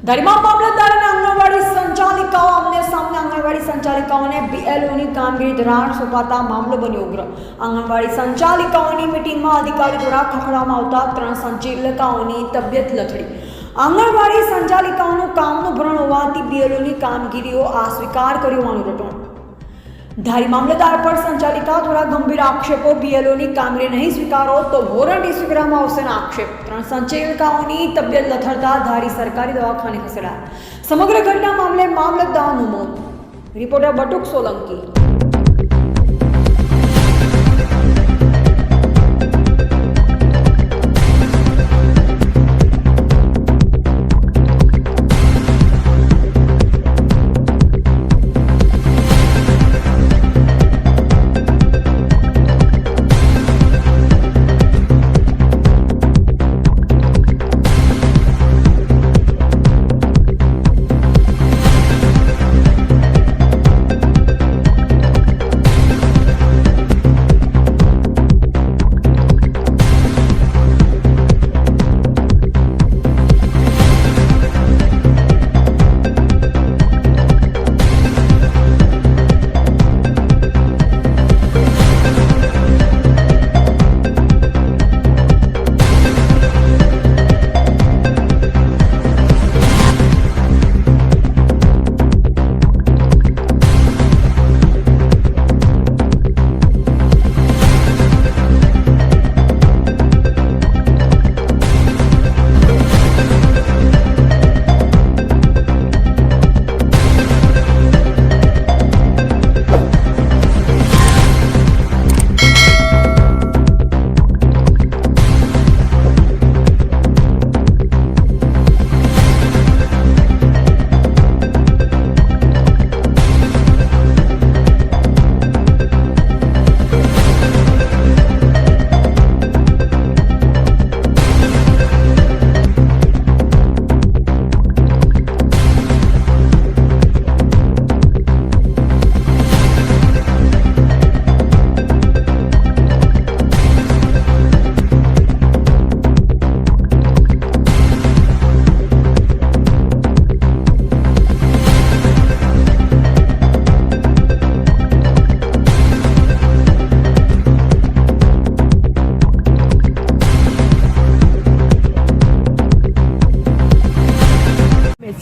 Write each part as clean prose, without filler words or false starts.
ધરીમાં મામલતદાર અને આંગણવાડી સંચાલિકાઓ આમને સામને આંગણવાડી સંચાલિકાઓને બીએલઓની કામગીરી ધરાણ સોંપાતા મામલો બન્યો ઉગ્ર। આંગણવાડી સંચાલિકાઓની મીટિંગમાં અધિકારી દ્વારા ખખડવામાં આવતા 3 સંચાલિકાઓની તબિયત લથડી। આંગણવાડી સંચાલિકાઓનું કામનું ભરણ હોવાથી બીએલઓની કામગીરીઓ અસ્વીકાર કર્યો હોવાનું રટણ। ધારી મામલતદાર પર સંચાલિકા દ્વારા ગંભીર આક્ષેપો। બીએલઓની કામગીરી નહીં સ્વીકારો તો વોરંટ ઇસ્યુ કરવામાં આવશે ના આક્ષેપ। 3 સંચાલિકાઓની તબિયત લથડતા ધારી સરકારી દવાખાને ખસેડાયા। સમગ્ર ઘટના મામલે મામલતદારનું મોત। રિપોર્ટર બટુક સોલંકી।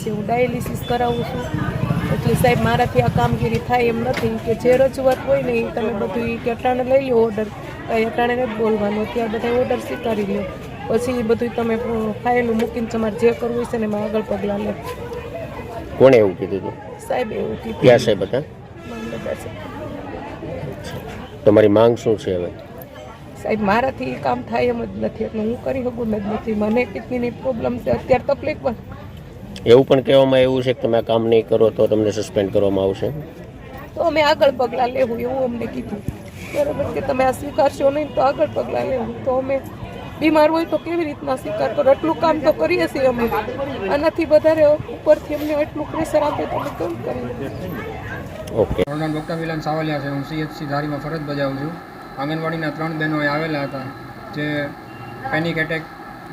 હું ડાયાલિસિસ કરાવું છું એટલે સાહેબ મારાથી આ કામગીરી થાય એમ નથી કે જે રજૂઆત હોય ને એ તમે બધું કે અટાણે લઈ લો ઓર્ડર, અટાણે નથી બોલવાનું, ત્યાં બધા ઓર્ડર સ્વીકારી લો, પછી એ બધું તમે ફાઇલું મૂકીને તમારે જે કરવું છે ને એમાં આગળ પગલાં લે। કોણે એવું કીધું હતું? સાહેબ એવું કીધું। ક્યાં સાહેબ હતા? મામલતદાર સાહેબ। તમારી માંગ શું છે હવે? સાહેબ મારાથી કામ થાય એમ જ નથી એટલે હું કરી શકું જ નથી। મને કિડનીની પ્રોબ્લેમ છે અત્યારે, તકલીફ પણ। એવું પણ કહેવામાં આવ્યું છે કે તમે આ કામ નહીં કરો તો તમને સસ્પેન્ડ કરવામાં આવશે, તો અમે આગળ પગલાં લેવું એવું અમને કીધું। બરાબર કે તમે આ સ્વીકારશો નહીં તો આગળ પગલાં લેવું। તો અમે બીમાર હોય તો કેવી રીતના સ્વીકાર કરો? એટલું કામ તો કરીએ છીએ અમે, આનાથી વધારે ઉપરથી અમને એટલું પ્રેશર આપે તો અમે કેમ કરીએ? ઓકે। મારું નામ ડૉક્ટર વિલાન સાવલિયા છે। હું CHC ધારીમાં ફરજ બજાવું છું। આંગણવાડીના 3 બહેનો અહીં આવેલા હતા જે પેનિક એટેક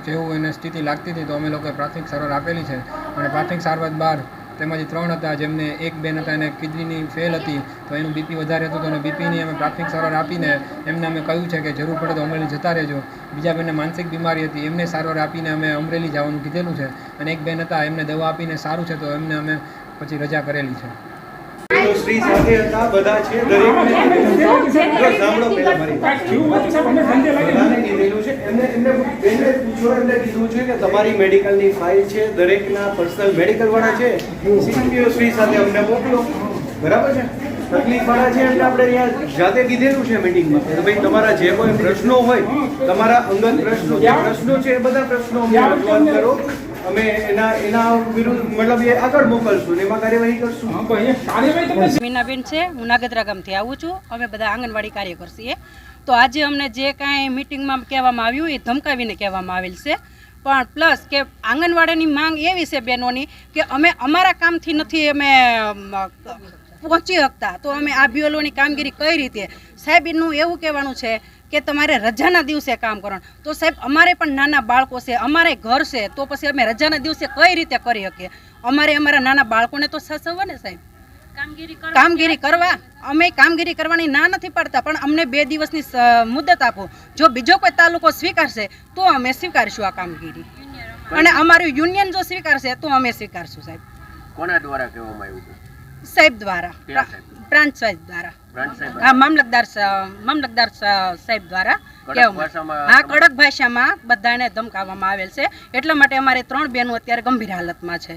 જેવું એને સ્થિતિ લાગતી હતી, તો અમે લોકોએ પ્રાથમિક સારવાર આપેલી છે અને પ્રાથમિક સારવાર બાદ તેમાંથી 3 હતા જેમને એક બેન હતા એને કિડનીની ફેલ હતી, તો એનું બીપી વધારે હતું, તો એને બીપીની અમે પ્રાથમિક સારવાર આપીને એમને અમે કહ્યું છે કે જરૂર પડે તો અમરેલી જતા રહેજો। બીજા બેનને માનસિક બીમારી હતી, એમને સારવાર આપીને અમે અમરેલી જવાનું કીધેલું છે અને એક બેન હતા એમને દવા આપીને સારું છે તો એમને અમે પછી રજા કરેલી છે। શ્રી સાથે હતા બધા છે, દરેકને સાંભળો પહેલા મારી બધાને કીધેલું છે, એમને પૂછો, એમને કીધું છે કે તમારી મેડિકલની ફાઇલ છે, દરેકના પર્સનલ મેડિકલ વાળા છે, CPO શ્રી સાથે અમને મોકલો, બરાબર છે? તકલીફ વાળા છે એટલે આપણે અહીંયા જાતે કીધેલું છે મીટિંગમાં કે ભાઈ તમારા જે કોઈ પ્રશ્નો હોય, તમારા અંગત પ્રશ્નો જે પ્રશ્નો છે એ બધા પ્રશ્નો અમને રજૂઆત કરો, અમે એના વિરુદ્ધ મતલબ એ આગળ મોકલશું ને એમાં કાર્યવાહી કરશું। મીનાબેન છે, હું નાગદરા ગામથી આવું છું। અમે બધા આંગણવાડી કાર્યકર છીએ। તો આજે અમને જે કાંઈ મિટિંગમાં કહેવામાં આવ્યું એ ધમકાવીને કહેવામાં આવેલ છે, પણ પ્લસ કે આંગણવાડીની માંગ એવી છે બહેનોની કે અમે અમારા કામથી નથી અમે પહોંચી શકતા, તો અમે આ બીએલઓની કામગીરી કઈ રીતે? સાહેબનું એવું કહેવાનું છે કે તમારે રજાના દિવસે કામ કરવાનું. તો સાહેબ અમારે પણ નાના બાળકો છે, અમારે ઘર છે, તો પછી અમે રજાના દિવસે કઈ રીતે કરી શકીએ? અમારે અમારા નાના બાળકોને તો સાચવવા ને સાહેબ. કામગીરી કરવા અમે કામગીરી કરવાની ના નથી પાડતા, પણ અમને 2 દિવસની મુદત આપો. જો બીજો કોઈ તાલુકો સ્વીકારશે તો અમે સ્વીકારશું આ કામગીરી, અને અમારું યુનિયન જો સ્વીકારશે તો અમે સ્વીકારશું સાહેબ. કોના દ્વારા કહેવામાં આવ્યું હતું? સાહેબ દ્વારા, પ્રાંત સાહેબ દ્વારા, હા મામલતદાર સાહેબ દ્વારા કહેવામાં. હા, કડક ભાષામાં બધાને ધમકાવવામાં આવેલ છે. એટલા માટે અમારે 3 બહેનો અત્યારે ગંભીર હાલતમાં છે.